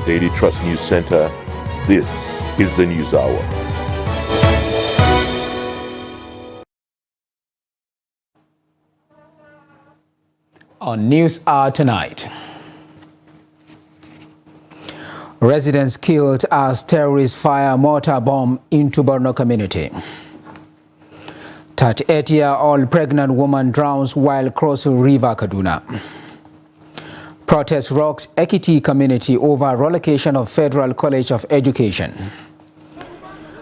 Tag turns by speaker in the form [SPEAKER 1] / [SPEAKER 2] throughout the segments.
[SPEAKER 1] Daily Trust News Center. This is the News Hour.
[SPEAKER 2] On News Hour tonight, residents killed as terrorists fire mortar bomb into Borno community. 38-year-old pregnant woman drowns while crossing River Kaduna. Protest rocks Ekiti community over relocation of Federal College of Education.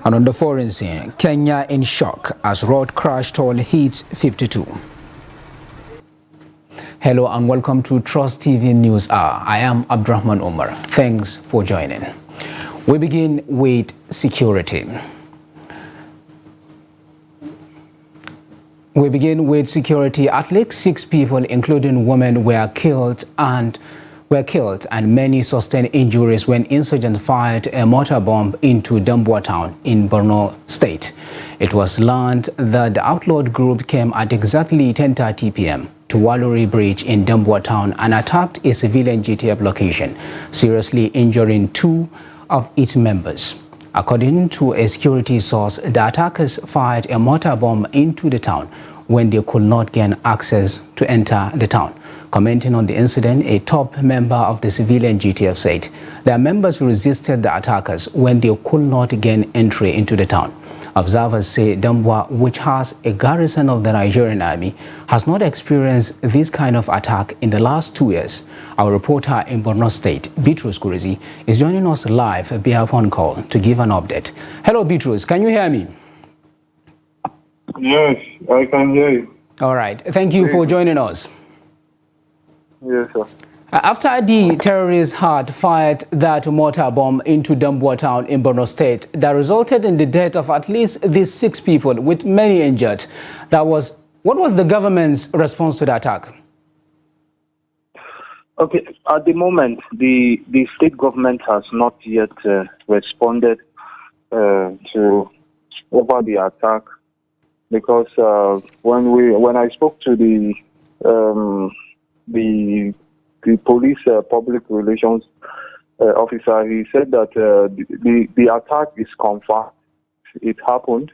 [SPEAKER 2] And on the foreign scene, Kenya in shock as road crash toll hits 52. Hello and welcome to Trust TV News Hour. I am Abdurrahman Omar. Thanks for joining. We begin with security. At least 6 people, including women, were killed and many sustained injuries when insurgents fired a mortar bomb into Dambuwa town in Borno State. It was learned that the outlawed group came at exactly 10:30 p.m. to Waluri Bridge in Dambuwa town and attacked a civilian GTF location, seriously injuring 2 of its members. According to a security source, the attackers fired a mortar bomb into the town when they could not gain access to enter the town. Commenting on the incident, a top member of the civilian GTF said their members resisted the attackers when they could not gain entry into the town. Observers say Dambuwa, which has a garrison of the Nigerian army, has not experienced this kind of attack in the last 2 years. Our reporter in Borno State, Bitrus Kurizi, is joining us live via phone call to give an update. Hello, Bitrus, can you hear me?
[SPEAKER 3] Yes, I can hear you.
[SPEAKER 2] All right, thank you for joining us.
[SPEAKER 3] Yes, sir.
[SPEAKER 2] After the terrorists had fired that mortar bomb into Dambuwa town in Borno State that resulted in the death of at least these 6 people with many injured, what was the government's response to the attack?
[SPEAKER 3] Okay, at the moment, the state government has not yet responded to over the attack because when I spoke to the police public relations officer, he said that the attack is confirmed. It happened,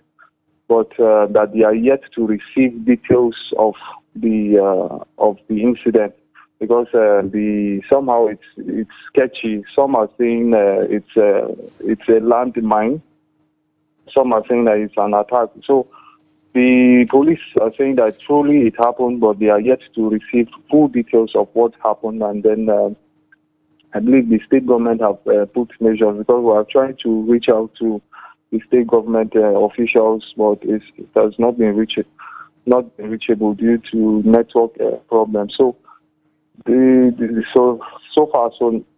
[SPEAKER 3] but that they are yet to receive details of the incident because somehow it's sketchy. Some are saying it's a landmine. Some are saying that it's an attack. So the police are saying that truly it happened, but they are yet to receive full details of what happened. And then I believe the state government have put measures because we are trying to reach out to the state government officials, but it has not been reachable due to network problems. So so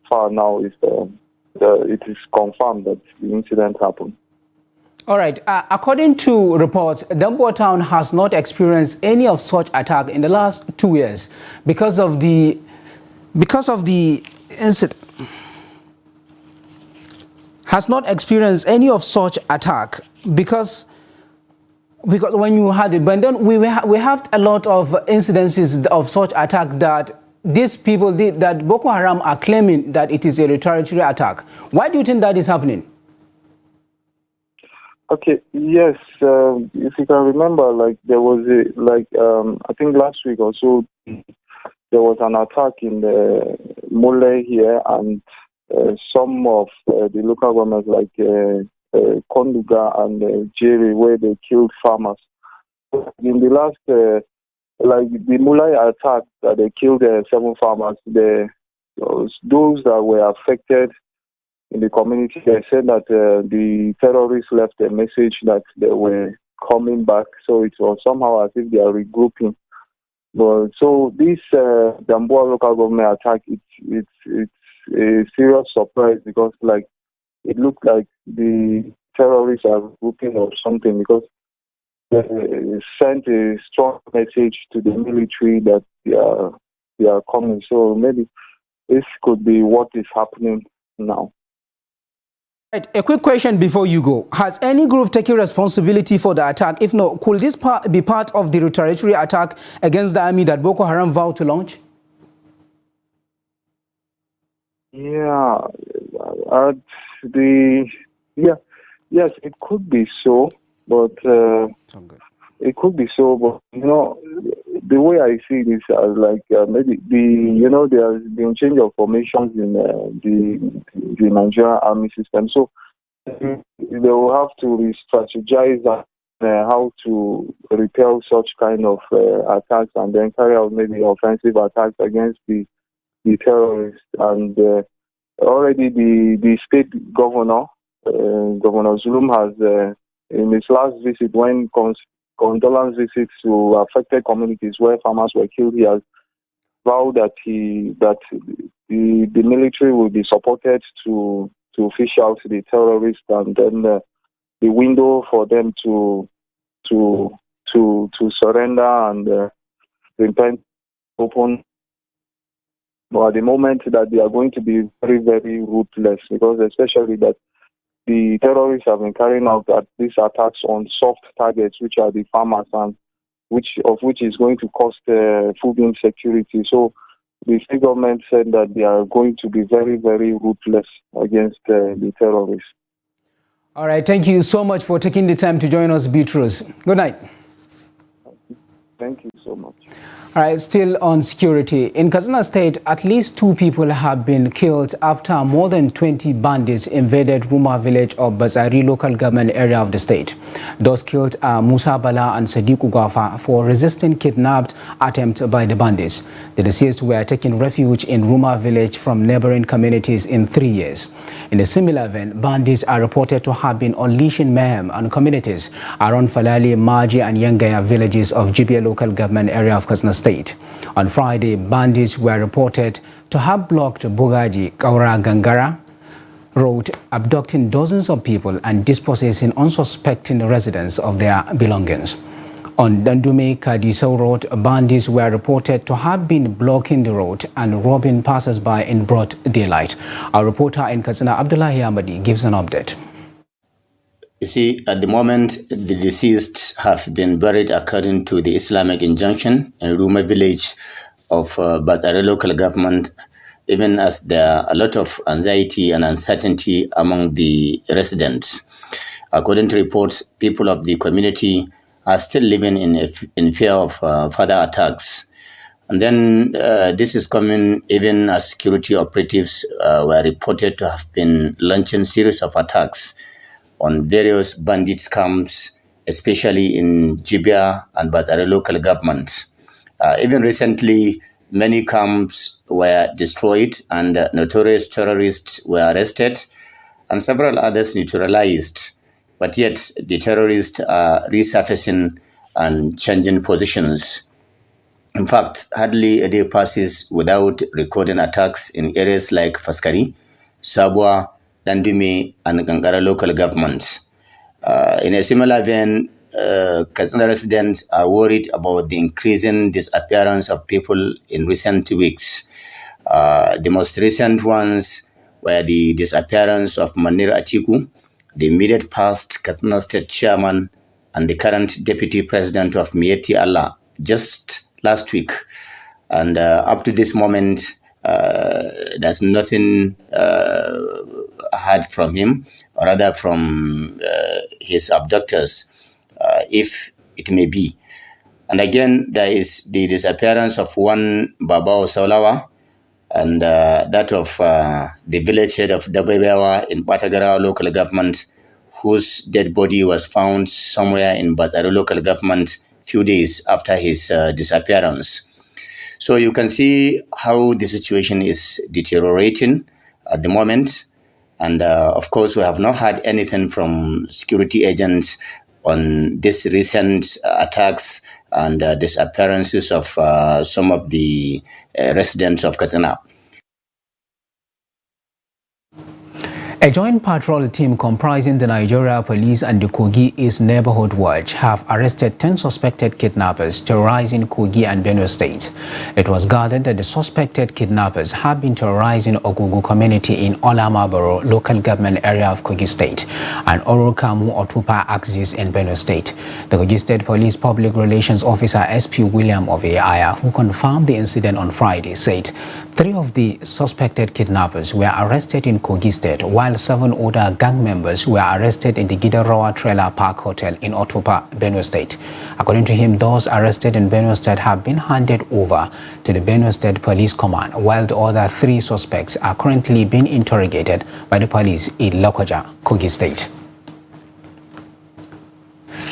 [SPEAKER 3] far now is it is confirmed that the incident happened.
[SPEAKER 2] All right. According to reports, Dambuwa town has not experienced any of such attack in the last 2 years because of the incident. Has not experienced any of such attack because when you had it, but then we have a lot of incidences of such attack that these people that Boko Haram are claiming that it is a retaliatory attack. Why do you think that is happening?
[SPEAKER 3] Okay, yes, if you can remember, like there was I think last week or so, there was an attack in the Mole here, and some of the local governments like Konduga and Jerry, where they killed farmers. In the last, like the Mulai attack, that they killed 7 farmers, those that were affected in the community, they said that the terrorists left a message that they were coming back. So it was somehow as if they are regrouping. But so this Dambuwa local government attack, it's a serious surprise because like it looked like the terrorists are regrouping or something because they sent a strong message to the military that they are coming. So maybe this could be what is happening now.
[SPEAKER 2] Right, a quick question before you go. Has any group taken responsibility for the attack? If not, could this be part of the retaliatory attack against the army that Boko Haram vowed to launch?
[SPEAKER 3] Yeah, Yes, it could be so, but it could be so. But the way I see this as maybe there's been change of formations in the Nigerian army system, so they will have to re-strategize how to repel such kind of attacks and then carry out maybe offensive attacks against the terrorists. And already the state governor, Governor Zulum, has in his last visit, when condolence visits to affected communities where farmers were killed, he has vowed that the military will be supported to fish out the terrorists, and then the window for them to surrender and repent open. But at the moment that they are going to be very, very ruthless, because especially that the terrorists have been carrying out these attacks on soft targets, which are the farmers, and which is going to cost food insecurity. So the state government said that they are going to be very, very ruthless against the terrorists.
[SPEAKER 2] All right, thank you so much for taking the time to join us, Bitrus. Good night.
[SPEAKER 3] Thank you so much.
[SPEAKER 2] All right, still on security. In Katsina State, at least 2 people have been killed after more than 20 bandits invaded Ruma village of Bazari local government area of the state. Those killed are Musa Bala and Sadiq Ugafa for resisting kidnapped attempt by the bandits. The deceased were taking refuge in Ruma village from neighboring communities in 3 years. In a similar event, bandits are reported to have been unleashing mayhem on communities around Falali, Maji and Yangaya villages of Jibia local government area of Katsina State. On Friday, bandits were reported to have blocked Bugaji Kaura Gangara road, abducting dozens of people and dispossessing unsuspecting residents of their belongings. On Dandume Kadisau Road, bandits were reported to have been blocking the road and robbing passers-by in broad daylight. Our reporter in Katsina, Abdullahi Ahmadi, gives an update.
[SPEAKER 4] You see, at the moment, the deceased have been buried according to the Islamic injunction in Ruma village of Bazare local government, even as there are a lot of anxiety and uncertainty among the residents. According to reports, people of the community are still living in fear of further attacks. And then this is coming even as security operatives were reported to have been launching series of attacks on various bandit camps, especially in Jibia and Bazare local governments. Even recently, many camps were destroyed and notorious terrorists were arrested and several others neutralized. But yet the terrorists are resurfacing and changing positions. In fact, hardly a day passes without recording attacks in areas like Faskari, Sabwa, Dandume, and Gangara local governments. In a similar vein, Katsina residents are worried about the increasing disappearance of people in recent weeks. The most recent ones were the disappearance of Manir Atiku, the immediate past Katsina State Chairman and the current Deputy President of Mieti Allah, just last week. And up to this moment, there's nothing heard from him, or rather from his abductors, if it may be. And again, there is the disappearance of one Babao Saulawa, and that of the village head of Dabebewa in Batagara local government, whose dead body was found somewhere in Bazaro local government few days after his disappearance. So you can see how the situation is deteriorating at the moment. And of course, we have not heard anything from security agents on these recent attacks and disappearances of some of the residents of Katsina.
[SPEAKER 2] A joint patrol team comprising the Nigeria Police and the Kogi East Neighborhood Watch have arrested 10 suspected kidnappers terrorizing Kogi and Benue States. It was gathered that the suspected kidnappers have been terrorizing Ogugu community in Olamaboro local government area of Kogi State and Orokamu Otupa axis in Benue State. The Kogi State Police Public Relations Officer SP William Oveaya, who confirmed the incident on Friday, said 3 of the suspected kidnappers were arrested in Kogi State, while 7 other gang members were arrested in the Gidarawa Trailer Park Hotel in Otupa, Benue State. According to him, those arrested in Benue State have been handed over to the Benue State Police Command, while the other 3 suspects are currently being interrogated by the police in Lokoja, Kogi State.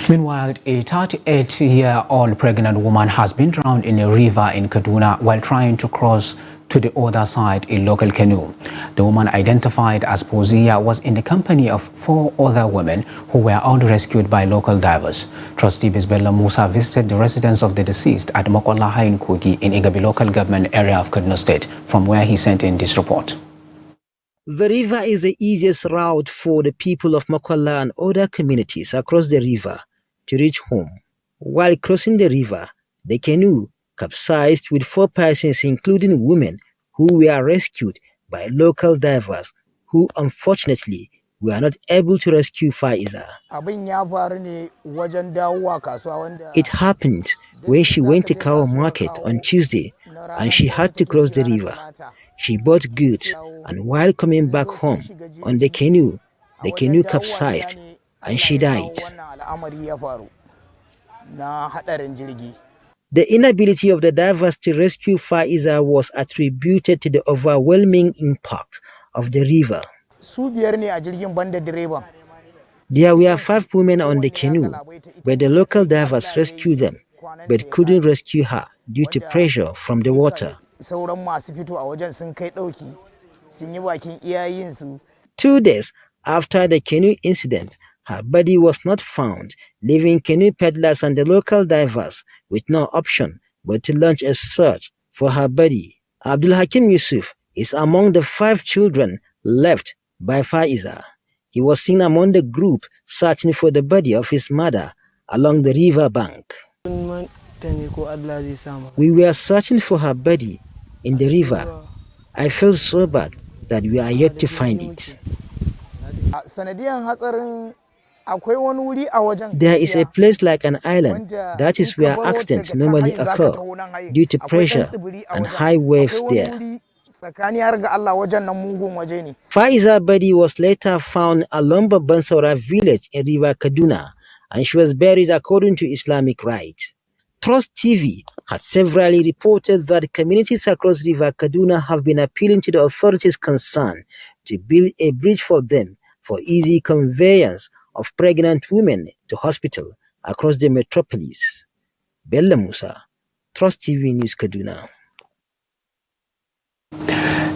[SPEAKER 2] Meanwhile, a 38-year-old pregnant woman has been drowned in a river in Kaduna while trying to cross to the other side in local canoe. The woman, identified as Pozia, was in the company of 4 other women who were all rescued by local divers. Trustee Bisbella Musa visited the residence of the deceased at Mokolaha in Kogi in Igabi local government area of Kaduna State, from where he sent in this report.
[SPEAKER 5] The river is the easiest route for the people of Mokola and other communities across the river to reach home. While crossing the river, the canoe capsized with 4 persons, including women, who were rescued by local divers, who unfortunately were not able to rescue Faiza. It happened when she went to Kawa Market on Tuesday and she had to cross the river. She bought goods, and while coming back home on the canoe capsized and she died. The inability of the divers to rescue Faiza was attributed to the overwhelming impact of the river. There were 5 women on the canoe, but the local divers rescued them, but couldn't rescue her due to pressure from the water. 2 days after the canoe incident, her body was not found, leaving canoe peddlers and the local divers with no option but to launch a search for her body. Abdul Hakim Yusuf is among the 5 children left by Faiza. He was seen among the group searching for the body of his mother along the river bank. We were searching for her body in the river. I felt so bad that we are yet to find it. There is a place like an island, that is where accidents normally occur due to pressure and high waves there. Faiza's body was later found along Bansora village in River Kaduna, and she was buried according to Islamic rites. Trust TV had severally reported that communities across River Kaduna have been appealing to the authorities concerned to build a bridge for them for easy conveyance of pregnant women to hospital across the metropolis. Bella Musa, Trust TV News, Kaduna.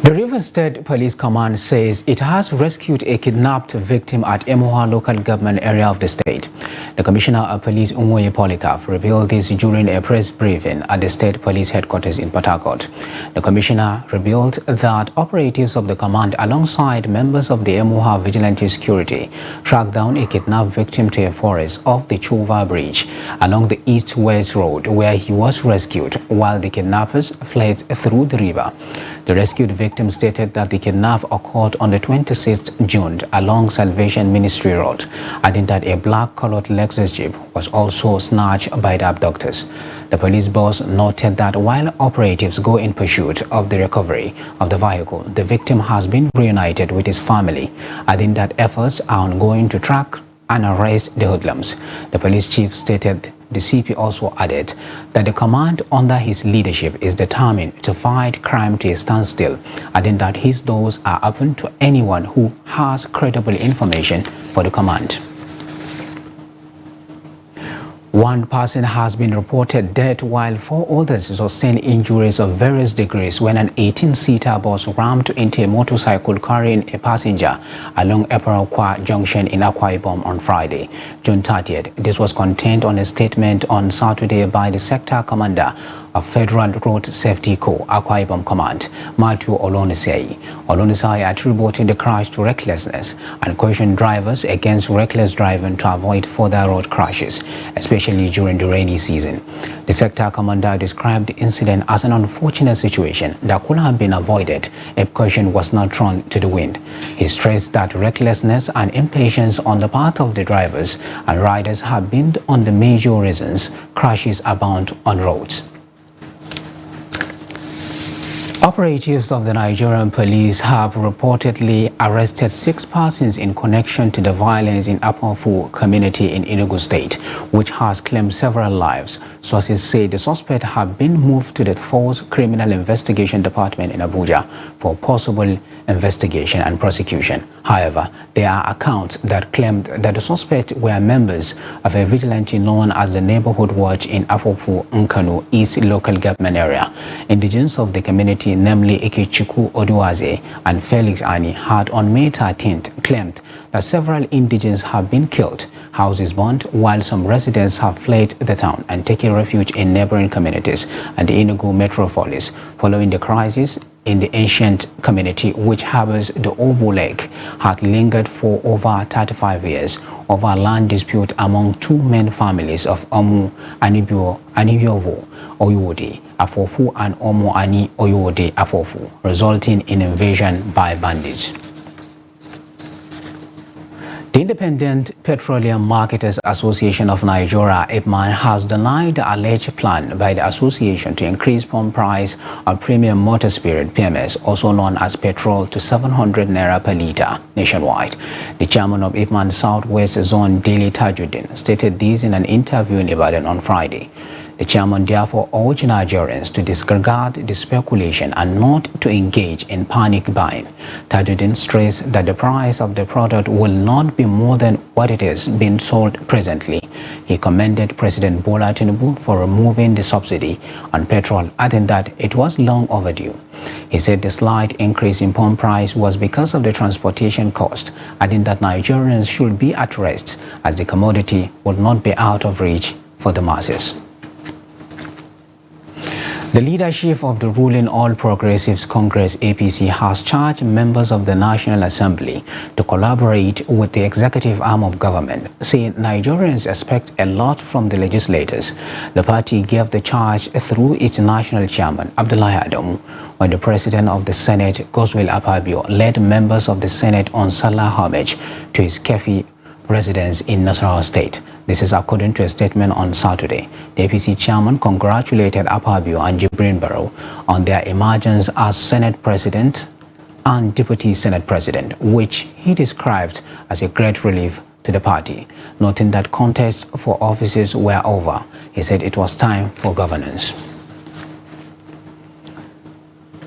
[SPEAKER 2] The Rivers State Police Command says it has rescued a kidnapped victim at Emoha local government area of the state. The Commissioner of Police, Unwoye Polycarp, revealed this during a press briefing at the State Police Headquarters in Port Harcourt. The Commissioner revealed that operatives of the command, alongside members of the Emoha Vigilante Security, tracked down a kidnapped victim to a forest off the Chuva Bridge along the East-West Road, where he was rescued while the kidnappers fled through the river. The rescued victim stated that the kidnap occurred on the 26th June along Salvation Ministry Road, adding that a black-colored Lexus Jeep was also snatched by the abductors. The police boss noted that while operatives go in pursuit of the recovery of the vehicle, the victim has been reunited with his family, adding that efforts are ongoing to track and arrest the hoodlums. The police chief stated. The CP also added that the command under his leadership is determined to fight crime to a standstill, adding that his doors are open to anyone who has credible information for the command. One person has been reported dead while 4 others sustained injuries of various degrees when an 18-seater bus rammed into a motorcycle carrying a passenger along Eparakwa Junction in Akwa Ibom on Friday, June 30th. This was contained on a statement on Saturday by the sector commander of Federal Road Safety Corps, Akwa Ibom Command, Matthew Olonisei. Olonisei attributed the crash to recklessness and cautioned drivers against reckless driving to avoid further road crashes, especially during the rainy season. The sector commander described the incident as an unfortunate situation that could have been avoided if caution was not thrown to the wind. He stressed that recklessness and impatience on the part of the drivers and riders have been on the major reasons crashes abound on roads. Operatives of the Nigerian police have reportedly arrested 6 persons in connection to the violence in Apofu community in Enugu State, which has claimed several lives. Sources say the suspects have been moved to the Force Criminal Investigation Department in Abuja for possible investigation and prosecution. However, there are accounts that claimed that the suspects were members of a vigilante known as the Neighborhood Watch in Apofu Nkanu East local government area. Indigents of the community, namely Ikechukwu Oduaze and Felix Ani, had on May 13th claimed that several indigents have been killed, houses burnt, while some residents have fled the town and taken refuge in neighboring communities and the Enugu metropolis. Following the crisis in the ancient community, which harbors the Ovu Lake, had lingered for over 35 years over a land dispute among 2 main families of Omu Anibiovo Oyode Afofu and Omo Ani Oyode Afofu, resulting in invasion by bandits. The Independent Petroleum Marketers Association of Nigeria, IPMAN, has denied the alleged plan by the association to increase pump price of premium motor spirit (PMS), also known as petrol, to 700 naira per litre nationwide. The chairman of IPMAN Southwest Zone, Daily Tajuddin, stated this in an interview in Ibadan on Friday. The chairman therefore urged Nigerians to disregard the speculation and not to engage in panic buying. Tajuddin stressed that the price of the product will not be more than what it is being sold presently. He commended President Bola Tinubu for removing the subsidy on petrol, adding that it was long overdue. He said the slight increase in pump price was because of the transportation cost, adding that Nigerians should be at rest as the commodity would not be out of reach for the masses. The leadership of the ruling All Progressives Congress (APC) has charged members of the National Assembly to collaborate with the executive arm of government, saying Nigerians expect a lot from the legislators. The party gave the charge through its national chairman, Abdullahi Adamu, when the president of the Senate, Godswill Akpabio, led members of the Senate on Salah homage to his Kefi residence in Nasarawa State. This is according to a statement on Saturday. The APC chairman congratulated Akpabio and Jibrin Barrow on their emergence as Senate President and Deputy Senate President, which he described as a great relief to the party. Noting that contests for offices were over, he said it was time for governance.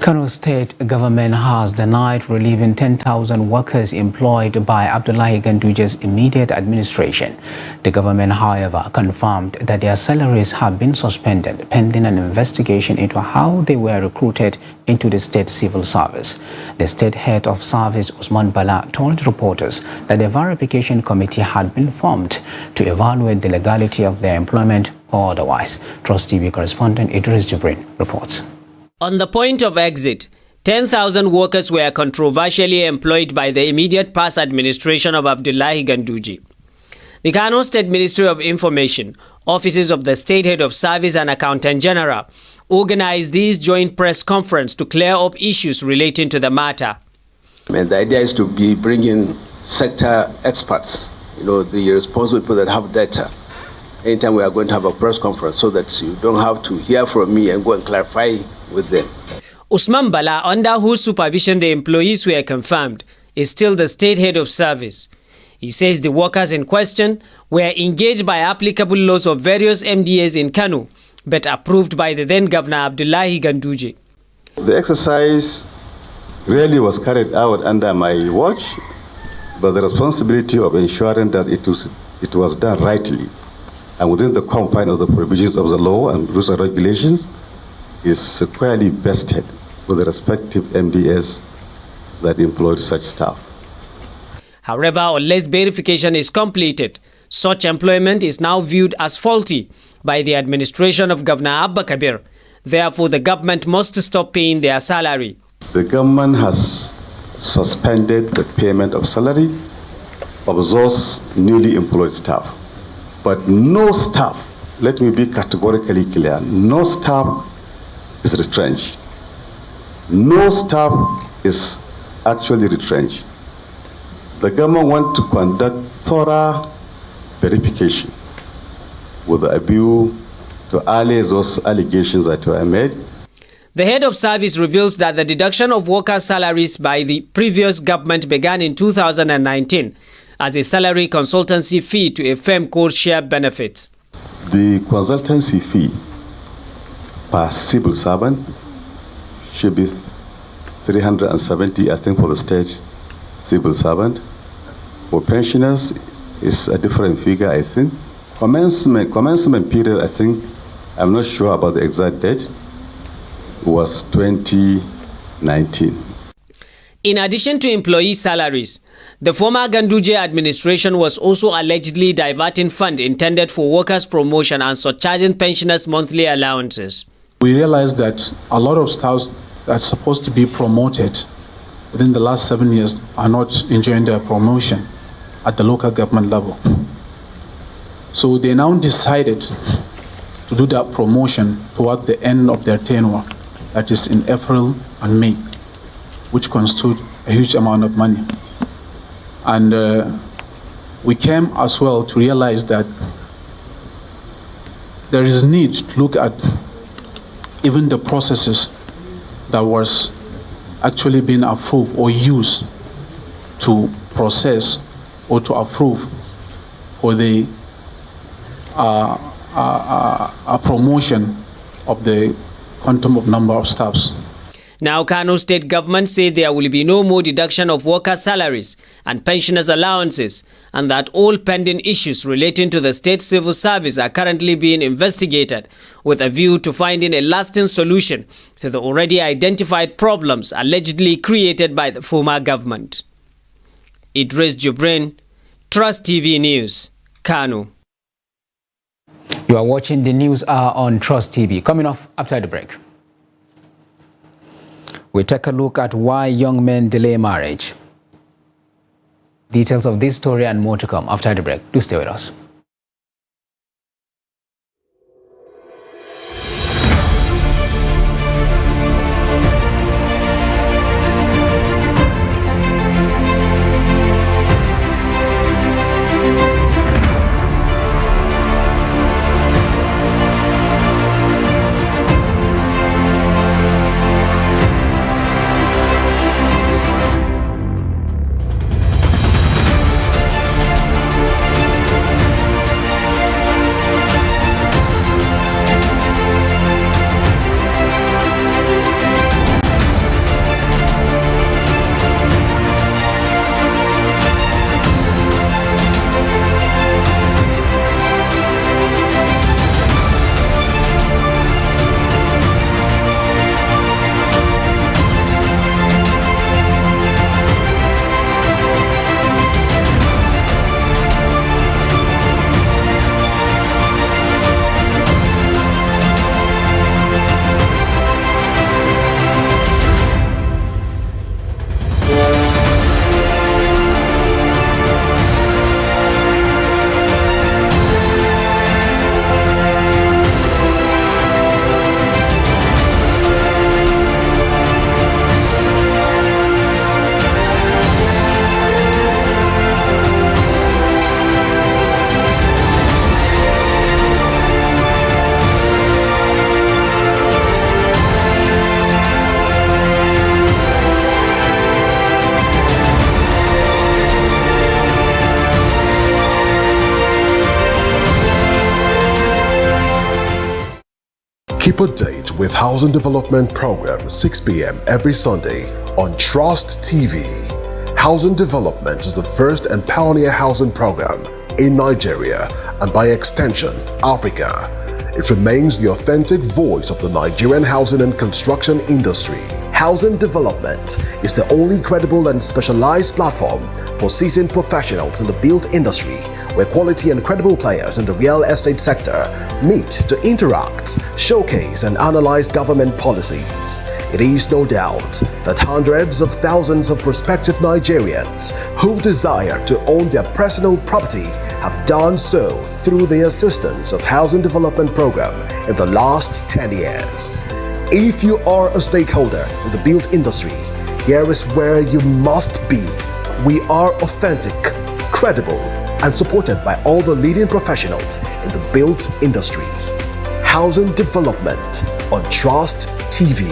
[SPEAKER 2] Kano State government has denied relieving 10,000 workers employed by Abdullahi Ganduja's immediate administration. The government, however, confirmed that their salaries have been suspended pending an investigation into how they were recruited into the state civil service. The state head of service, Usman Bala, told reporters that a verification committee had been formed to evaluate the legality of their employment or otherwise. Trust TV correspondent Idris Jibrin reports.
[SPEAKER 6] On the point of exit, 10,000 workers were controversially employed by the immediate past administration of Abdullahi Ganduje. The Kano State Ministry of Information, offices of the State Head of Service and Accountant General, organized this joint press conference to clear up issues relating to the matter.
[SPEAKER 7] And the idea is to be bringing sector experts, the responsible people that have data. Anytime we are going to have a press conference so that you don't have to hear from me and go and clarify with them.
[SPEAKER 6] Usman Bala, under whose supervision the employees were confirmed, is still the state head of service. He says the workers in question were engaged by applicable laws of various MDAs in Kano, but approved by the then Governor Abdullahi Ganduje.
[SPEAKER 8] The exercise really was carried out under my watch, but the responsibility of ensuring that it was done rightly and within the confines of the provisions of the law and rules and regulations is squarely vested with the respective MDS that employed such staff.
[SPEAKER 6] However, unless verification is completed, such employment is now viewed as faulty by the administration of Governor Abba Kabir. Therefore, the government must stop paying their salary.
[SPEAKER 8] The government has suspended the payment of salary of those newly employed staff. But no staff, let me be categorically clear, no staff is retrenched. No staff is actually retrenched. The government wants to conduct thorough verification with a view to allay those allegations that were made.
[SPEAKER 6] The head of service reveals that the deduction of workers' salaries by the previous government began in 2019 as a salary consultancy fee to a firm called Share Benefits.
[SPEAKER 8] The consultancy fee per civil servant should be 370, I think, for the state civil servant. For pensioners, it's a different figure, I think. Commencement period, I think, I'm not sure about the exact date, was 2019.
[SPEAKER 6] In addition to employee salaries, the former Ganduje administration was also allegedly diverting funds intended for workers' promotion and surcharging pensioners monthly allowances.
[SPEAKER 9] We realized that a lot of staff that's supposed to be promoted within the last 7 years are not enjoying their promotion at the local government level. So they now decided to do that promotion toward the end of their tenure, that is in April and May, which constitute a huge amount of money. And we came as well to realize that there is need to look at even the processes that was actually being approved or used to process or to approve for the promotion of the quantum of number of staffs.
[SPEAKER 6] Now, Kano State government say there will be no more deduction of workers' salaries and pensioners' allowances, and that all pending issues relating to the state civil service are currently being investigated with a view to finding a lasting solution to the already identified problems allegedly created by the former government. Idris Jubrin, Trust TV News, Kano.
[SPEAKER 2] You are watching the News Hour on Trust TV. Coming off after the break, we take a look at why young men delay marriage. Details of this story and more to come after the break. Do stay with us.
[SPEAKER 10] Keep a date with Housing Development Program 6 p.m. every Sunday on Trust TV. Housing Development is the first and pioneer housing program in Nigeria and by extension, Africa. It remains the authentic voice of the Nigerian housing and construction industry. Housing Development is the only credible and specialized platform for seasoned professionals in the built industry, where quality and credible players in the real estate sector meet to interact, showcase, and analyze government policies. It is no doubt that hundreds of thousands of prospective Nigerians who desire to own their personal property have done so through the assistance of Housing Development Program in the last 10 years. If you are a stakeholder in the built industry, here is where you must be. We are authentic, credible, and supported by all the leading professionals in the built industry. Housing Development on Trust TV.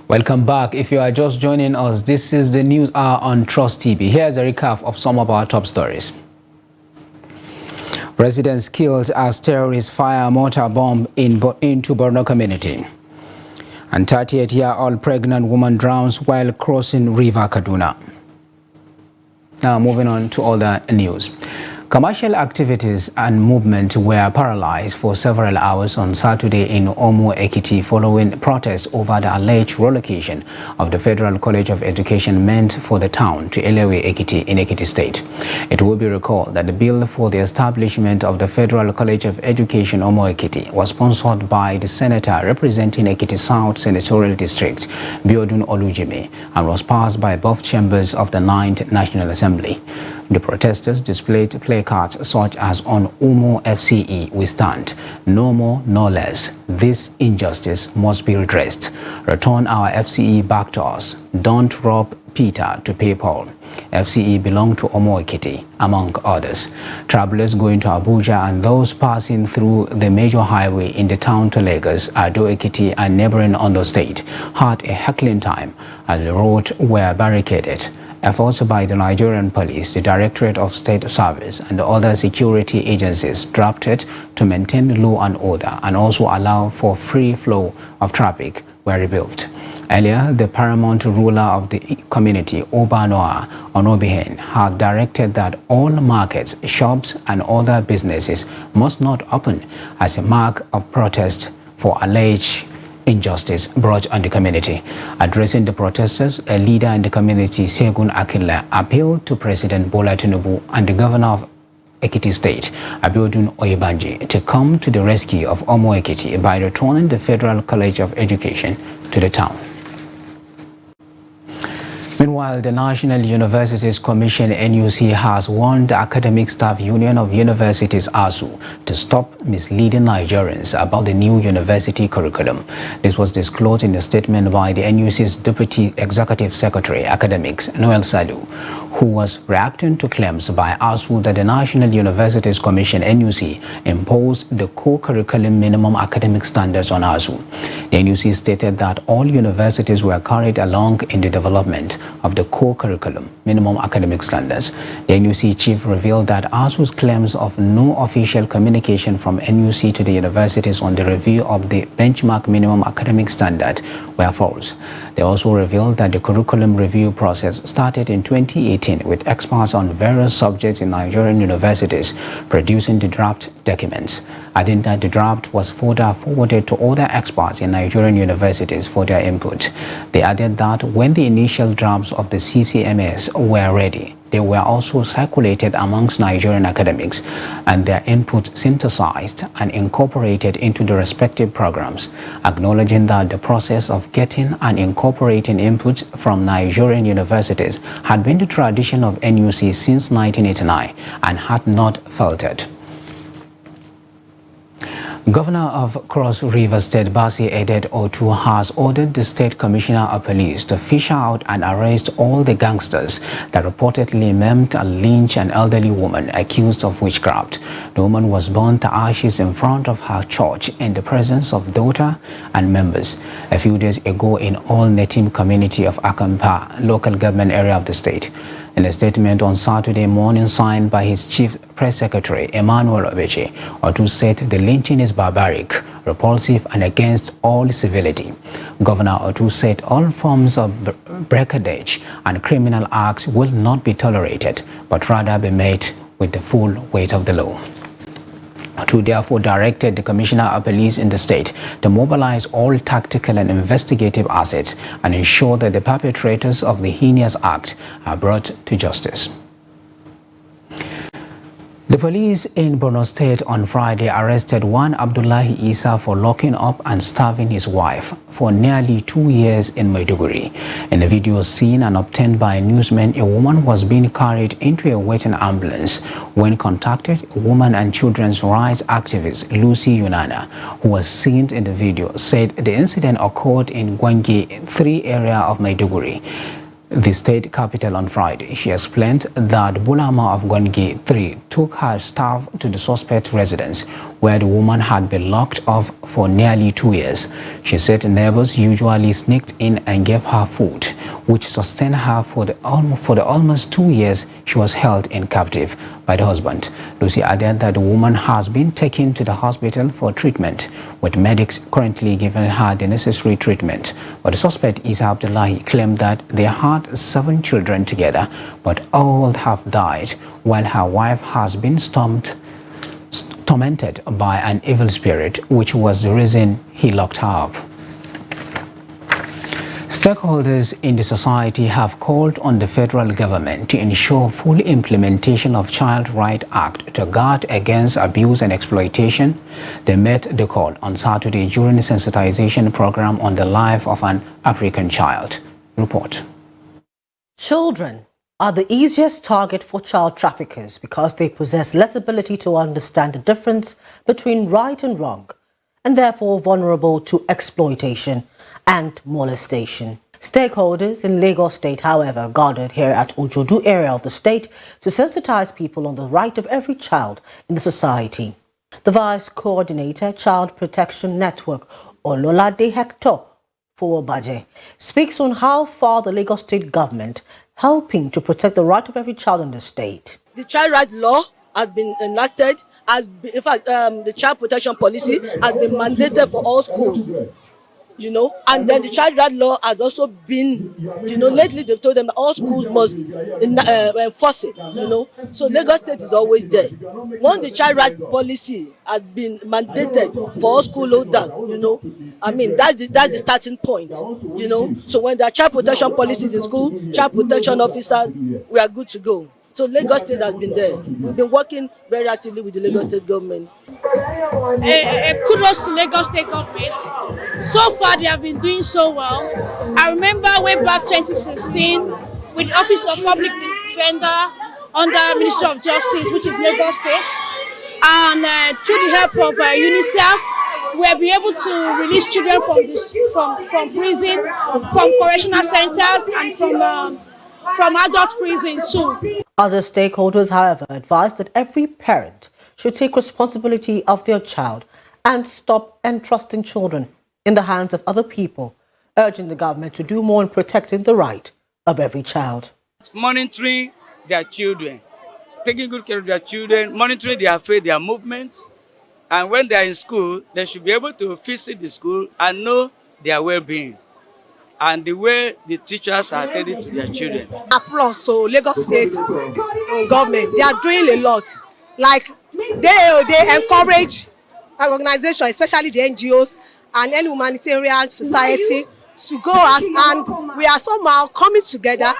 [SPEAKER 2] Welcome back. If you are just joining us, this is the News Hour on Trust TV. Here's a recap of some of our top stories. Residents killed as terrorists fire mortar bomb into Borno community. And 38-year-old pregnant woman drowns while crossing River Kaduna. Now moving on to other news. Commercial activities and movement were paralyzed for several hours on Saturday in Omo Ekiti following protests over the alleged relocation of the Federal College of Education meant for the town to Elewe Ekiti in Ekiti State. It will be recalled that the bill for the establishment of the Federal College of Education Omo Ekiti was sponsored by the senator representing Ekiti South Senatorial District, Biodun Olujimi, and was passed by both chambers of the 9th National Assembly. The protesters displayed placards such as "On Umo FCE we stand, no more, no less. This injustice must be redressed. Return our FCE back to us. Don't rob Peter to pay Paul. FCE belong to Omo Ekiti," among others. Travelers going to Abuja and those passing through the major highway in the town to Lagos, Ado Ekiti and neighboring Ondo State had a heckling time as the roads were barricaded. Efforts by the Nigerian police, the Directorate of State Service, and the other security agencies drafted to maintain law and order and also allow for free flow of traffic were rebuilt. Earlier, the paramount ruler of the community, Oba Noah Onobihen, had directed that all markets, shops, and other businesses must not open as a mark of protest for alleged injustice brought on the community. Addressing the protesters, a leader in the community, Segun Akinla, appealed to President Bola Tinubu and the governor of Ekiti State, Abiodun Oyebanji, to come to the rescue of Omo Ekiti by returning the Federal College of Education to the town. Meanwhile, the National Universities Commission (NUC) has warned the Academic Staff Union of Universities (ASU) to stop misleading Nigerians about the new university curriculum. This was disclosed in a statement by the NUC's Deputy Executive Secretary, Academics, Noel Salu, who was reacting to claims by ASU that the National Universities Commission (NUC) imposed the co-curriculum minimum academic standards on ASU. The NUC stated that all universities were carried along in the development of of the core curriculum, minimum academic standards. The NUC chief revealed that ASU's claims of no official communication from NUC to the universities on the review of the benchmark minimum academic standard were false. They also revealed that the curriculum review process started in 2018 with experts on various subjects in Nigerian universities producing the draft documents, adding that the draft was further forwarded to other experts in Nigerian universities for their input. They added that when the initial drafts of the CCMS were ready, they were also circulated amongst Nigerian academics and their input synthesized and incorporated into the respective programs, acknowledging that the process of getting and incorporating inputs from Nigerian universities had been the tradition of NUC since 1989 and had not faltered. Governor of Cross River State, Basi Edet Otu, has ordered the State Commissioner of Police to fish out and arrest all the gangsters that reportedly maimed and lynched an elderly woman accused of witchcraft. The woman was burnt to ashes in front of her church in the presence of daughter and members a few days ago in All Netim community of Akampa, local government area of the state. In a statement on Saturday morning signed by his chief press secretary, Emmanuel Obeche, Otu said the lynching is barbaric, repulsive, and against all civility. Governor Otu said all forms of brigandage and criminal acts will not be tolerated, but rather be met with the full weight of the law. Otu therefore directed the Commissioner of Police in the state to mobilize all tactical and investigative assets and ensure that the perpetrators of the heinous act are brought to justice. The police in Borno State on Friday arrested one Abdullahi Isa for locking up and starving his wife for nearly 2 years in Maiduguri. In a video seen and obtained by newsmen, a woman was being carried into a waiting ambulance. When contacted, a woman and children's rights activist Lucy Yunana, who was seen in the video, said the incident occurred in Gwangi 3 area of Maiduguri, the state capital, on Friday. She explained that Bulama of Gwangi 3 took her staff to the suspect residence where the woman had been locked up for nearly 2 years. She said neighbors usually sneaked in and gave her food, which sustained her for the almost 2 years she was held in captive by the husband. Lucy added that the woman has been taken to the hospital for treatment, with medics currently giving her the necessary treatment. But the suspect, Isa Abdullahi, claimed that they had 7 children together, but all have died, while her wife has been tormented by an evil spirit, which was the reason he locked her up. Stakeholders in the society have called on the federal government to ensure full implementation of Child Rights Act to guard against abuse and exploitation. They made the call on Saturday during a sensitization program on the life of an African child. Report.
[SPEAKER 11] Children are the easiest target for child traffickers because they possess less ability to understand the difference between right and wrong, and therefore vulnerable to exploitation and molestation. Stakeholders in Lagos State, however, gathered here at Ojodu area of the state to sensitize people on the right of every child in the society. The Vice Coordinator, Child Protection Network, Ololade Hector Fowobaje, speaks on how far the Lagos State government helping to protect the right of every child in the state.
[SPEAKER 12] The child rights law has been enacted. In fact, the child protection policy has been mandated for all schools. And then the child rights law has also been, lately they've told them that all schools must enforce it, So Lagos State is always there. Once the child rights policy has been mandated for all school holders, that's the starting point, So when there are child protection policies in school, child protection officers, we are good to go. So Lagos State has been there. We've been working very actively with the Lagos State government.
[SPEAKER 13] Kudos to Lagos State government. So far, they have been doing so well. I remember way back 2016 with the Office of Public Defender under Ministry of Justice, which is Lagos State, and through the help of UNICEF, we have been able to release children from prison, from correctional centers, and from adult prison too.
[SPEAKER 11] Other stakeholders, however, advised that every parent should take responsibility of their child and stop entrusting children in the hands of other people, urging the government to do more in protecting the right of every child.
[SPEAKER 14] Monitoring their children, taking good care of their children, monitoring their faith, their movements, and when they are in school, they should be able to visit the school and know their well-being and the way the teachers are attending to their children.
[SPEAKER 12] Applause to Lagos State government. They are doing a lot. Like they encourage organizations, especially the NGOs and any humanitarian society, to go out, and we are somehow coming together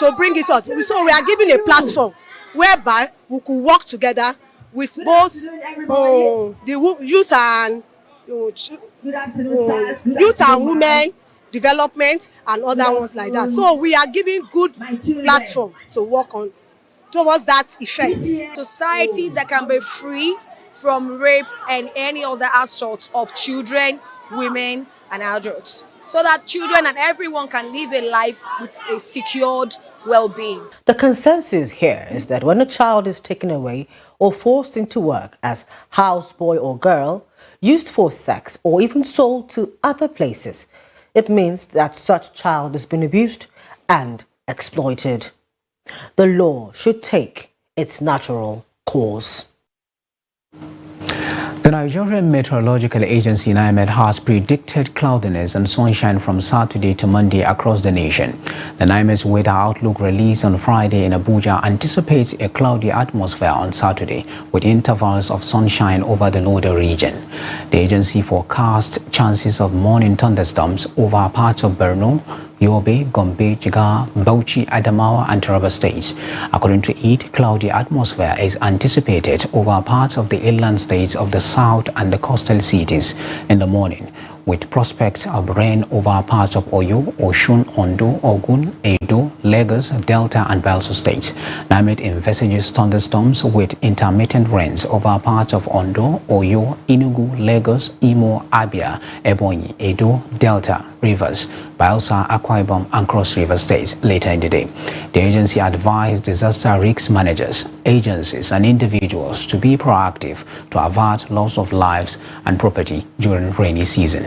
[SPEAKER 12] to bring it out. So we are giving a platform whereby we could work together with both the youth and women development and other ones like that. So we are giving good platform to work on towards that effect.
[SPEAKER 15] Society that can be free from rape and any other assault of children, women and adults, so that children and everyone can live a life with a secured well-being.
[SPEAKER 11] The consensus here is that when a child is taken away or forced into work as houseboy or girl, used for sex or even sold to other places, it means that such child has been abused and exploited. The law should take its natural course.
[SPEAKER 2] The Nigerian Meteorological Agency NIMET has predicted cloudiness and sunshine from Saturday to Monday across the nation. The NIMET's weather outlook released on Friday in Abuja anticipates a cloudy atmosphere on Saturday with intervals of sunshine over the northern region. The agency forecast chances of morning thunderstorms over parts of Borno, Yobe, Gombe, Jigawa, Bauchi, Adamawa and Taraba states. According to it, cloudy atmosphere is anticipated over parts of the inland states of the south and the coastal cities in the morning, with prospects of rain over parts of Oyo, Osun, Ondo, Ogun, Edo, Lagos, Delta and Bayelsa states. NIMET envisages thunderstorms with intermittent rains over parts of Ondo, Oyo, Enugu, Lagos, Imo, Abia, Ebonyi, Edo, Delta, Rivers, Bayelsa, Akwa Ibom and Cross River states later in the day. The agency advised disaster risk managers, agencies and individuals to be proactive to avert loss of lives and property during rainy season.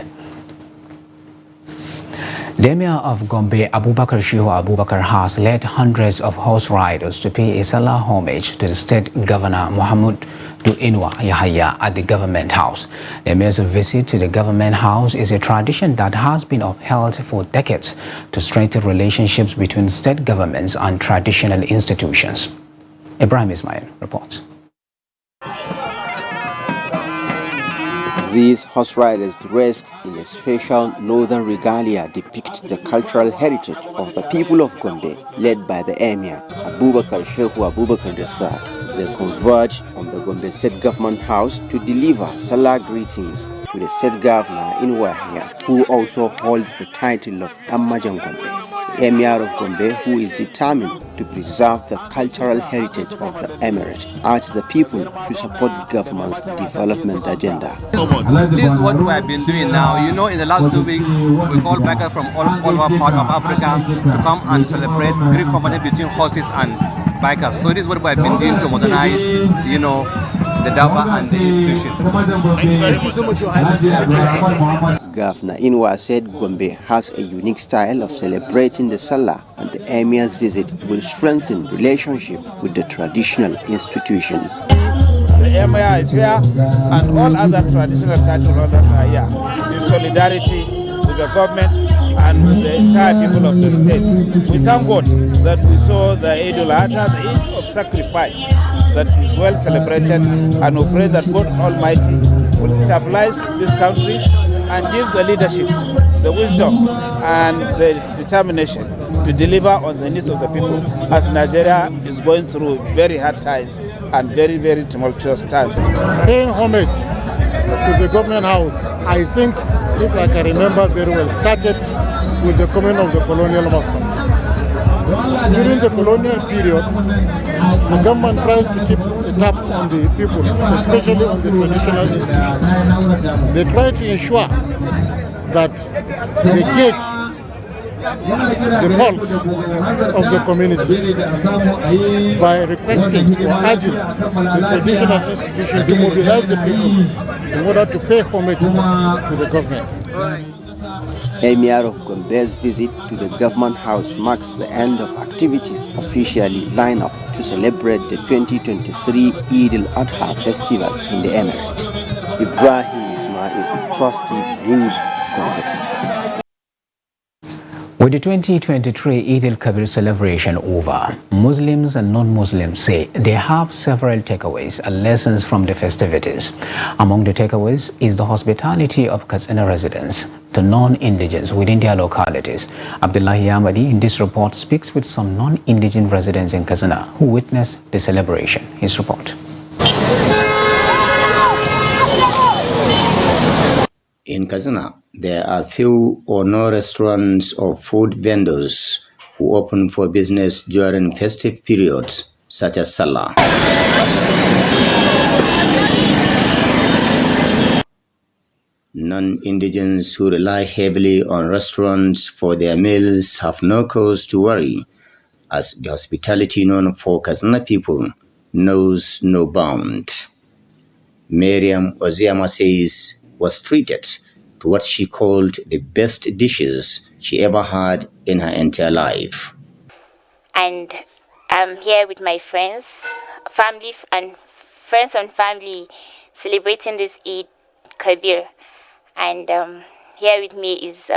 [SPEAKER 2] The Emir of Gombe, Abubakar Shehu Abubakar, has led hundreds of horse riders to pay a Salah homage to the State Governor Muhammad Inua Yahaya at the Government House. The Emir's visit to the Government House is a tradition that has been upheld for decades to strengthen relationships between state governments and traditional institutions. Ibrahim Ismail reports.
[SPEAKER 16] These horse riders dressed in a special northern regalia depict the cultural heritage of the people of Gombe, led by the Emir, Abubakar Shehu Abubakar III. They converged on the Gombe State Government House to deliver Salah greetings to the State Governor Inua Yahaya, who also holds the title of Damajan Gombe. The Emir of Gombe, who is determined to preserve the cultural heritage of the emirate, urged the people to support government's development agenda.
[SPEAKER 17] This is what we have been doing now. You know, in the last 2 weeks, we called bikers from all over part of Africa to come and celebrate Greek company between horses and bikers. So this is what we have been doing to modernize, you know, the Dawa and the institution. Thank you so much.
[SPEAKER 16] Governor Inua said Gombe has a unique style of celebrating the Salah, and the Emir's visit will strengthen relationship with the traditional institution.
[SPEAKER 18] The Emir is here and all other traditional title holders are here in solidarity with the government and with the entire people of the state. We thank God that we saw the Eid al-Adha, the Eid of sacrifice, that is well celebrated, and we pray that God Almighty will stabilize this country and give the leadership, the wisdom and the determination to deliver on the needs of the people, as Nigeria is going through very hard times and very, very tumultuous times.
[SPEAKER 19] Paying homage to the Government House, I think, if I can remember very well, started with the coming of the colonial masters. During the colonial period, the government tries to keep a tap on the people, especially on the traditional institutions. They try to ensure that they gauge the pulse of the community by requesting or urging the traditional institution to mobilize the people in order to pay homage to the government.
[SPEAKER 16] Emir of Gombe's visit to the government house marks the end of activities officially lined up to celebrate the 2023 Eid al-Adha festival in the Emirate. Ibrahim Ismail, Trust TV News, Gombe.
[SPEAKER 2] With the 2023 Eid al-Kabir celebration over, Muslims and non-Muslims say they have several takeaways and lessons from the festivities. Among the takeaways is the hospitality of Katsina residents to non-indigens within their localities. Abdullahi Ahmadi in this report speaks with some non-indigent residents in Katsina who witnessed the celebration. His report.
[SPEAKER 4] In Katsina, there are few or no restaurants or food vendors who open for business during festive periods, such as Salah. Non-indigents who rely heavily on restaurants for their meals have no cause to worry, as the hospitality known for Katsina people knows no bound. Miriam Oziama says was treated to what she called the best dishes she ever had in her entire life.
[SPEAKER 20] And I'm here with my friends and family celebrating this Eid Kabir. And here with me is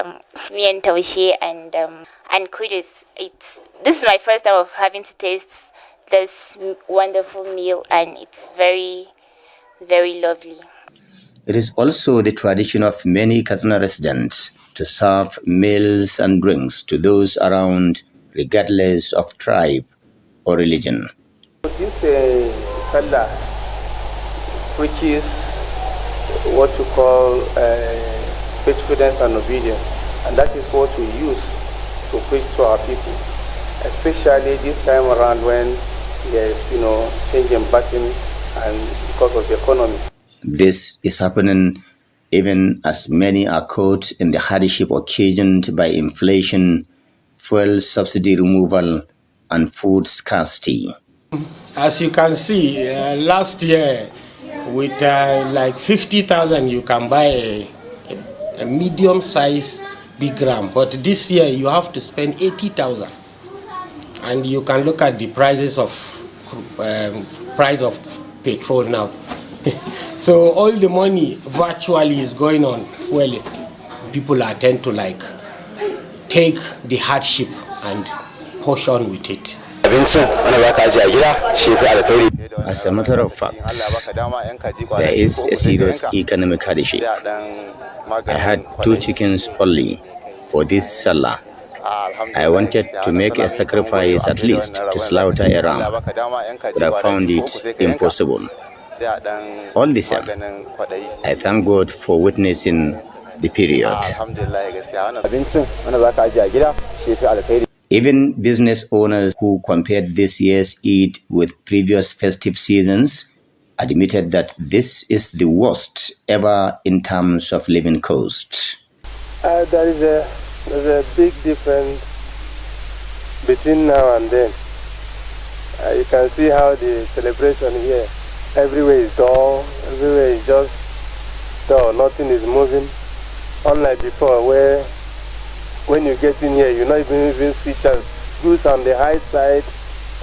[SPEAKER 20] me and Tawishi and Kudus. This is my first time of having to taste this wonderful meal, and it's very, very lovely.
[SPEAKER 4] It is also the tradition of many Katsina residents to serve meals and drinks to those around, regardless of tribe or religion.
[SPEAKER 21] This Salah, which is what you call faithfulness and obedience, and that is what we use to preach to our people, especially this time around when there's change in pattern and because of the economy.
[SPEAKER 4] This is happening even as many are caught in the hardship occasioned by inflation, fuel subsidy removal, and food scarcity.
[SPEAKER 22] As you can see, last year with like 50,000 you can buy a medium-sized big ram, but this year you have to spend 80,000. And you can look at the prices of price of petrol now. So all the money virtually is going on fueling. People are tend to take the hardship and push on with it.
[SPEAKER 4] As a matter of fact, there is a serious economic hardship. I had 2 chickens only for this Salah. I wanted to make a sacrifice at least to slaughter a ram, but I found it impossible. All the same, I thank God for witnessing the period. Even business owners who compared this year's Eid with previous festive seasons admitted that this is the worst ever in terms of living costs.
[SPEAKER 21] There's a big difference between now and then. You can see how the celebration here, everywhere is dull, everywhere is just dull, nothing is moving. Unlike before, where when you get in here, you not even see goods on the high side,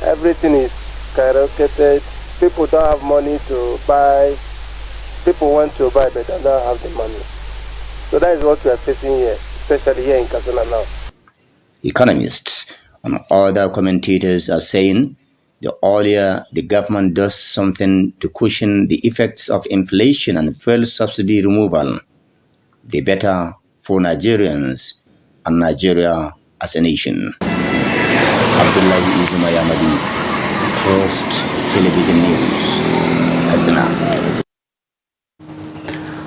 [SPEAKER 21] everything is skyrocketed. People don't have money to buy. People want to buy, but they don't have the money. So that is what we are facing here, especially here in Katsina now.
[SPEAKER 4] Economists and other commentators are saying the earlier the government does something to cushion the effects of inflation and fuel subsidy removal, the better for Nigerians and Nigeria as a nation. Abdullahi Ismail, Trust Television News, Katsina.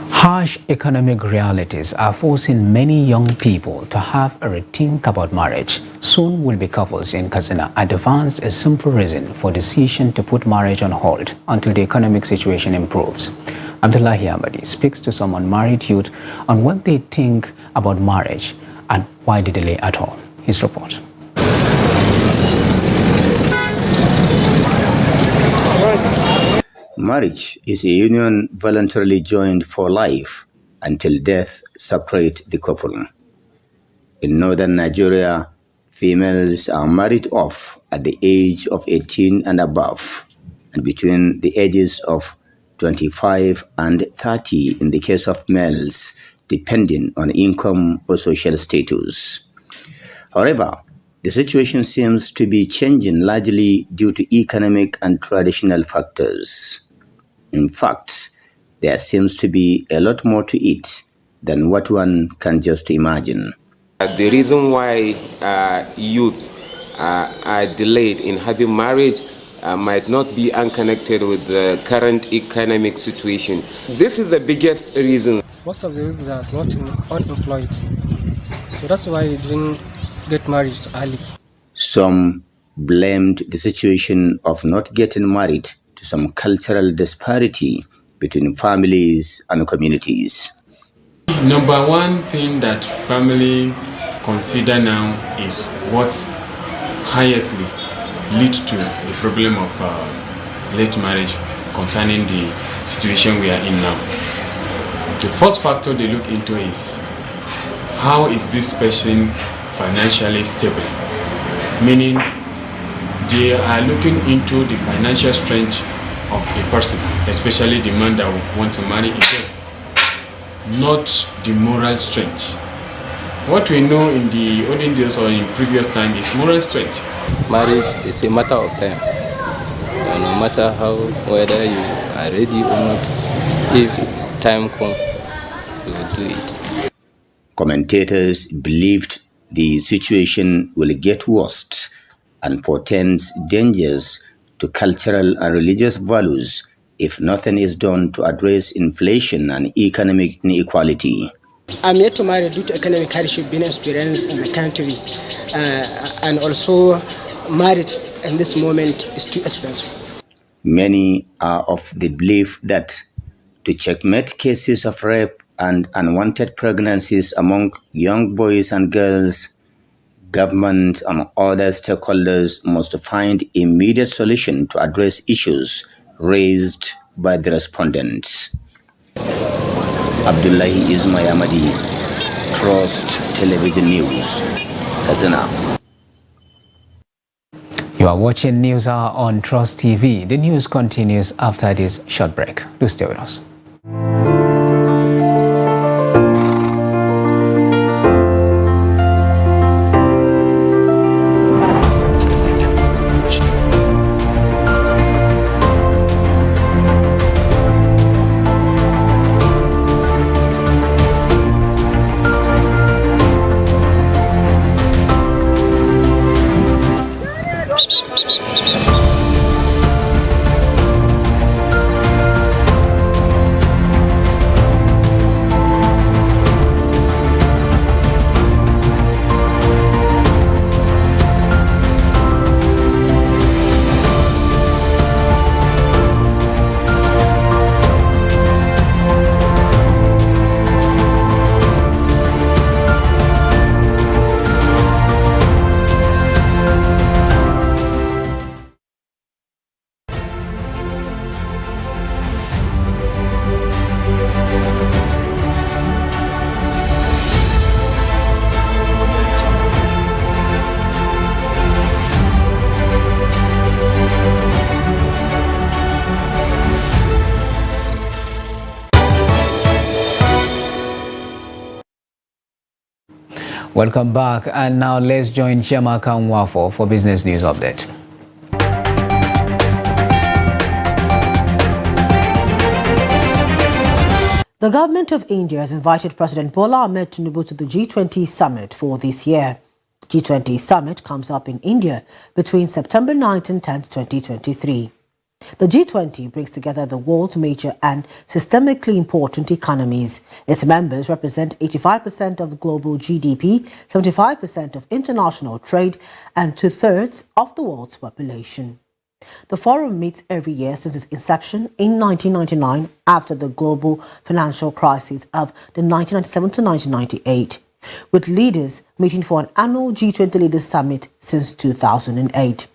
[SPEAKER 2] Harsh economic realities are forcing many young people to have a rethink about marriage. Soon will be couples in Katsina advanced a simple reason for decision to put marriage on hold until the economic situation improves. Abdullahi Ahmadi speaks to some unmarried youth on what they think about marriage and why the delay at all. His report.
[SPEAKER 4] Marriage is a union voluntarily joined for life until death separates the couple. In northern Nigeria, females are married off at the age of 18 and above, and between the ages of 25 and 30 in the case of males, depending on income or social status. However, the situation seems to be changing largely due to economic and traditional factors. In fact, there seems to be a lot more to it than what one can just imagine.
[SPEAKER 1] The reason why youth are delayed in having marriage might not be unconnected with the current economic situation. This is the biggest reason.
[SPEAKER 3] Most of the youth are not unemployed, so that's why they didn't get married early.
[SPEAKER 4] Some blamed the situation of not getting married to some cultural disparity between families and communities.
[SPEAKER 23] Number one thing that family consider now is what highestly leads to the problem of late marriage concerning the situation we are in now. The first factor they look into is how is this person financially stable, meaning they are looking into the financial strength of a person, especially the man that will want to marry a girl, not the moral strength. What we know in the olden days or in previous time is moral strength.
[SPEAKER 24] Marriage is a matter of time. No matter how, whether you are ready or not, if time comes, you will do it.
[SPEAKER 4] Commentators believed the situation will get worse and portends dangers to cultural and religious values if nothing is done to address inflation and economic inequality.
[SPEAKER 25] I'm yet to marry due to economic hardship being experienced in the country, and also marriage in this moment is too expensive.
[SPEAKER 4] Many are of the belief that to checkmate cases of rape and unwanted pregnancies among young boys and girls, government and other stakeholders must find immediate solution to address issues raised by the respondents. Abdullahi Ismail Ahmadi, Trust Television News, Kazana.
[SPEAKER 2] You are watching News Hour on Trust TV. The news continues after this short break. Do stay with us. Welcome back, and now let's join Chiamaka Nwafo for Business News Update.
[SPEAKER 11] The government of India has invited President Bola Ahmed Tinubu to the G20 summit for this year. The G20 summit comes up in India between September 9th and 10th, 2023. The G20 brings together the world's major and systemically important economies. Its members represent 85% of global GDP, 75% of international trade, and 2/3 of the world's population. The forum meets every year since its inception in 1999 after the global financial crisis of the 1997 to 1998, with leaders meeting for an annual G20 Leaders Summit since 2008.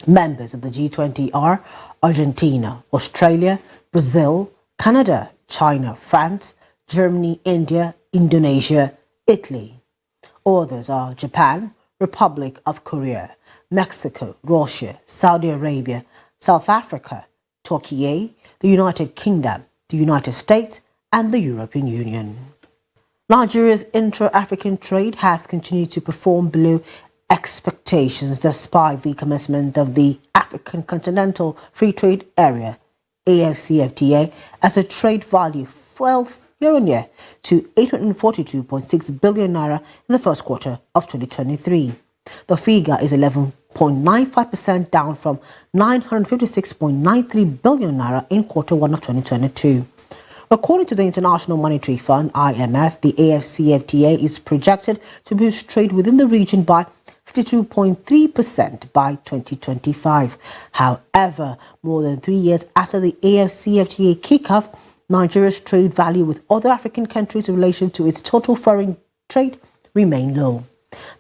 [SPEAKER 11] Members of the G20 are Argentina, Australia, Brazil, Canada, China, France, Germany, India, Indonesia, Italy. Others are Japan, Republic of Korea, Mexico, Russia, Saudi Arabia, South Africa, Turkey, the United Kingdom, the United States, and the European Union. Nigeria's intra-African trade has continued to perform below expectations despite the commencement of the African Continental Free Trade Area, AfCFTA, as a trade value fell year-on-year to 842.6 billion naira in the first quarter of 2023. The figure is 11.95% down from 956.93 billion naira in quarter one of 2022. According to the International Monetary Fund, IMF, the AfCFTA is projected to boost trade within the region by 52.3% by 2025. However, more than 3 years after the AfCFTA kickoff, Nigeria's trade value with other African countries in relation to its total foreign trade remain low.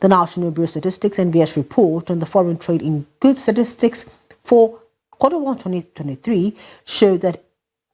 [SPEAKER 11] The National Bureau of Statistics (NBS) report on the foreign trade in goods statistics for quarter one 2023 showed that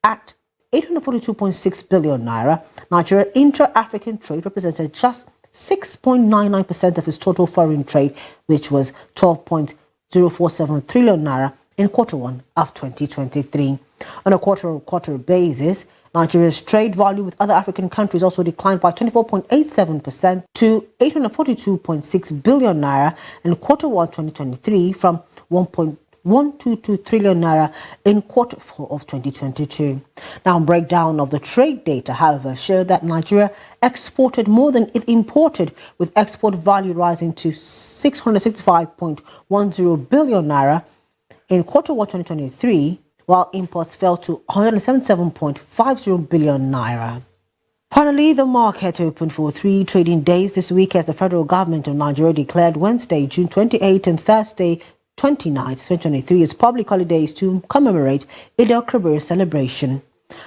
[SPEAKER 11] at 842.6 billion naira, Nigeria intra-African trade represented just 6.99% of its total foreign trade, which was 12.047 trillion naira in quarter one of 2023. On a quarter-on-quarter basis, Nigeria's trade value with other African countries also declined by 24.87% to 842.6 billion naira in quarter one 2023 from 1.122 trillion naira in quarter four of 2022. Now, breakdown of the trade data, however, showed that Nigeria exported more than it imported, with export value rising to 665.10 billion naira in quarter one 2023, while imports fell to 177.50 billion naira. Finally, the market opened for 3 trading days this week as the federal government of Nigeria declared Wednesday, June 28 and Thursday, 29th, 2023 as public holidays to commemorate Eid al-Kabir celebration.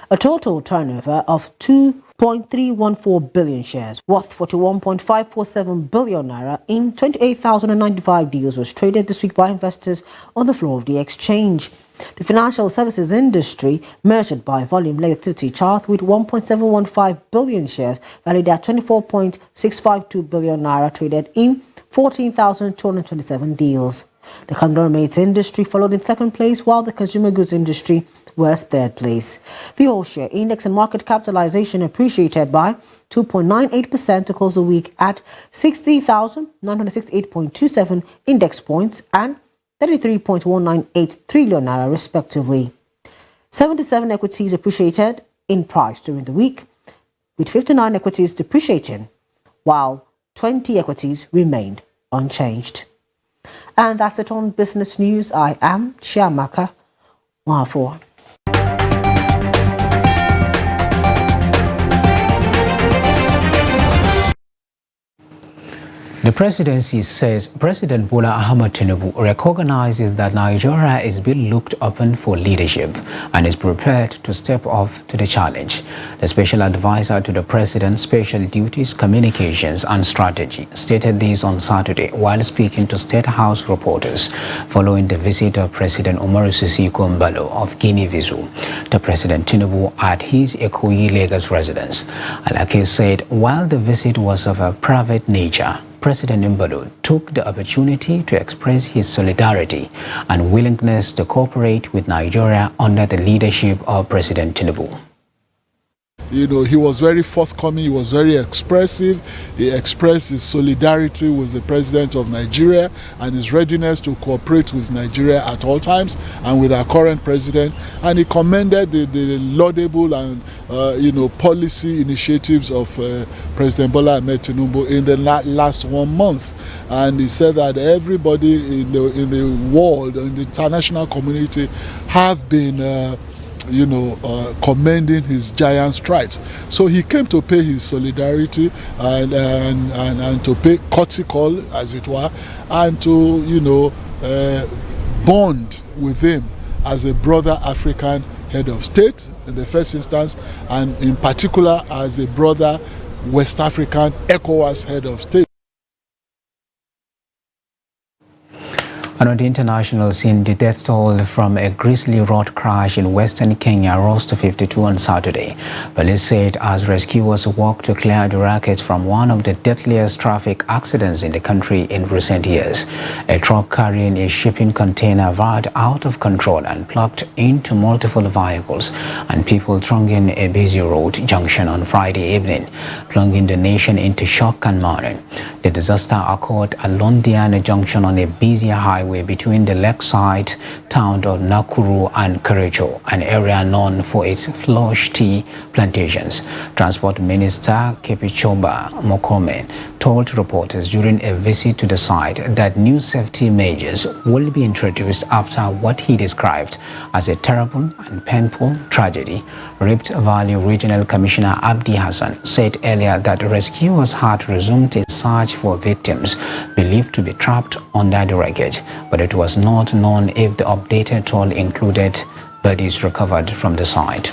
[SPEAKER 11] A total turnover of 2.314 billion shares, worth 41.547 billion naira in 28,095 deals was traded this week by investors on the floor of the exchange. The financial services industry measured by volume-led activity chart with 1.715 billion shares valued at 24.652 billion naira traded in 14,227 deals. The conglomerates industry followed in second place, while the consumer goods industry was third place. The all-share index and market capitalization appreciated by 2.98% to close the week at 60,968.27 index points and 33.198 trillion naira respectively. 77 equities appreciated in price during the week, with 59 equities depreciating, while 20 equities remained unchanged. And that's it on Business News. I am Chiamaka Mwafo.
[SPEAKER 2] The presidency says President Bola Ahmed Tinubu recognizes that Nigeria is being looked upon for leadership and is prepared to step up to the challenge. The special advisor to the president's special duties, communications and strategy stated this on Saturday while speaking to State House reporters following the visit of President Umaru Sissoco Embalo of Guinea-Bissau to President Tinubu at his Ikoyi, Lagos residence. Alake said while the visit was of a private nature, President Embalo took the opportunity to express his solidarity and willingness to cooperate with Nigeria under the leadership of President Tinubu.
[SPEAKER 5] You know, he was very forthcoming, he was very expressive. He expressed his solidarity with the president of Nigeria and his readiness to cooperate with Nigeria at all times and with our current president. And he commended the laudable and policy initiatives of President Bola Ahmed Tinubu in the last 1 month. And he said that everybody in the world, in the international community, have been commending his giant strides. So he came to pay his solidarity and to pay courtesy call, as it were, and to bond with him as a brother African head of state in the first instance, and in particular as a brother West African ECOWAS head of state.
[SPEAKER 2] And on the international scene, the death toll from a grisly road crash in western Kenya rose to 52 on Saturday. Police said as rescuers worked to clear the wreckage from one of the deadliest traffic accidents in the country in recent years. A truck carrying a shipping container veered out of control and plugged into multiple vehicles and people thronging a busy road junction on Friday evening, plunging the nation into shock and mourning. The disaster occurred at Londiana Junction on a busy highway between the lakeside town of Nakuru and Kericho, an area known for its flush tea plantations. Transport Minister Kipchumba Murkomen told reporters during a visit to the site that new safety measures will be introduced after what he described as a terrible and painful tragedy. Rift Valley Regional Commissioner Abdi Hassan said earlier that rescuers had resumed a search for victims believed to be trapped under the wreckage, but it was not known if the updated toll included bodies recovered from the site.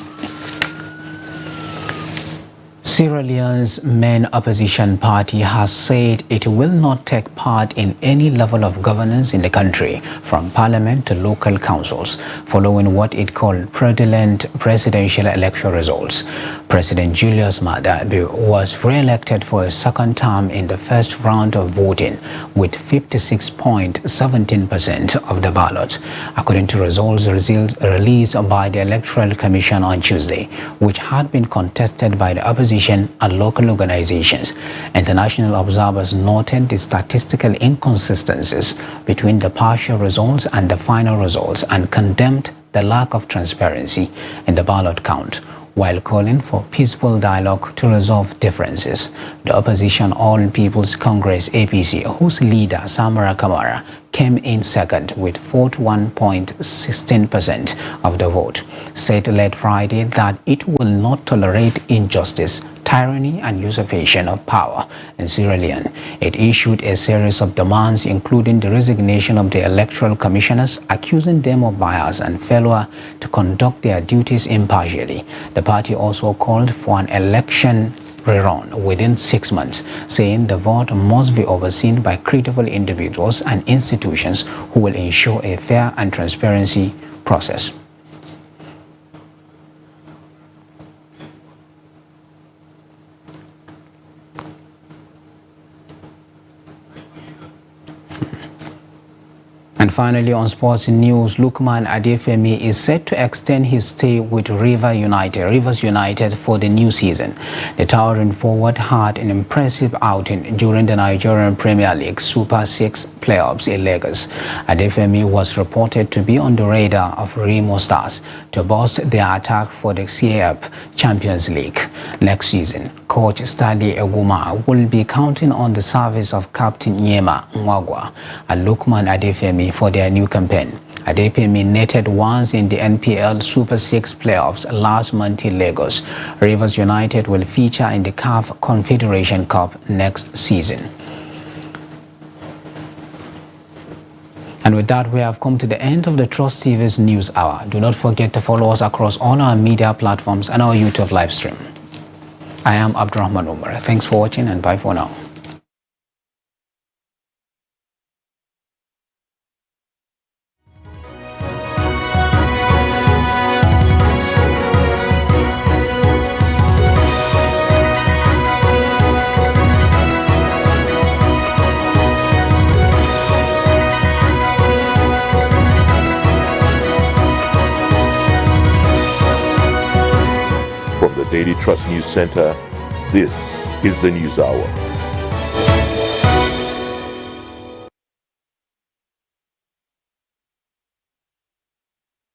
[SPEAKER 2] Sierra Leone's main opposition party has said it will not take part in any level of governance in the country, from parliament to local councils, following what it called fraudulent presidential election results. President Julius Maada Bio was re-elected for a second term in the first round of voting with 56.17% of the ballot, according to results released by the Electoral Commission on Tuesday, which had been contested by the opposition and local organizations. International observers noted the statistical inconsistencies between the partial results and the final results and condemned the lack of transparency in the ballot count, while calling for peaceful dialogue to resolve differences. The opposition All People's Congress APC, whose leader Samara Kamara came in second with 41.16% of the vote, said late Friday that it will not tolerate injustice, tyranny and usurpation of power in Sierra Leone. It issued a series of demands, including the resignation of the electoral commissioners, accusing them of bias and failure to conduct their duties impartially. The party also called for an election rerun within 6 months, saying the vote must be overseen by credible individuals and institutions who will ensure a fair and transparency process. And finally, on sports news, Lukman Adefemi is set to extend his stay with Rivers United for the new season. The towering forward had an impressive outing during the Nigerian Premier League Super 6 playoffs in Lagos. Adefemi was reported to be on the radar of Remo Stars to boost their attack for the CAF Champions League next season. Coach Stanley Eguma will be counting on the service of Captain Nyema Mwagwa and Lukman Adefemi for their new campaign. Adefemi netted once in the NPL Super 6 playoffs last month in Lagos. Rivers United will feature in the CAF Confederation Cup next season. And with that, we have come to the end of the Trust TV's News Hour. Do not forget to follow us across all our media platforms and our YouTube live stream. I am Abdurrahman Umar. Thanks for watching and bye for now.
[SPEAKER 6] Daily Trust News Center, this is the News Hour.